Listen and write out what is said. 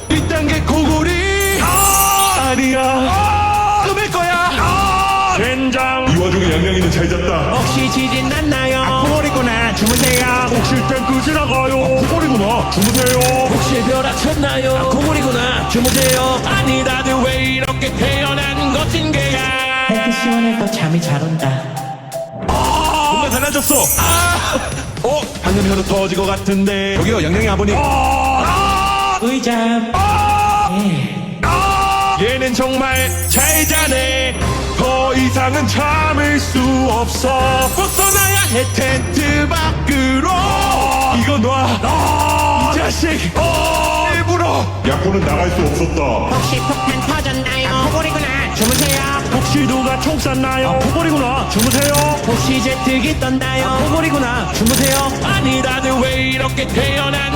이딴 게 고구리 아니야. 끔일 거야. 된장. 이 와중에 양양이는 잘 잤다. 혹시 지진 났나요? 코골이구나 주무세요. 혹시 땡크 지나가요? 코골이구나 주무세요. 혹시 벼락쳤나요? 고구리구나 주무세요. 아니 다들 왜 이렇게 태어난 것인 게야. 그 시원해도 잠이 잘 온다. 뭔가 달라졌어. 방금 혀도 터질 것 같은데. 여기요, 양양이 아버님. 의잠. 얘는 정말 잘 자네. 더 이상은 참을 수 없어. 벗어나야 해 텐트 밖으로. 이거 놔. 이 자식. 일부러. 야코는 나갈 수 없었다. 혹시 폭탄 터졌나요? 코골이구나 주무세요. 혹시 누가 총 쐈나요? 코골이구나 주무세요. 혹시 제트기 떴나요? 코골이구나 주무세요. 아니 다들 왜 이렇게 태어난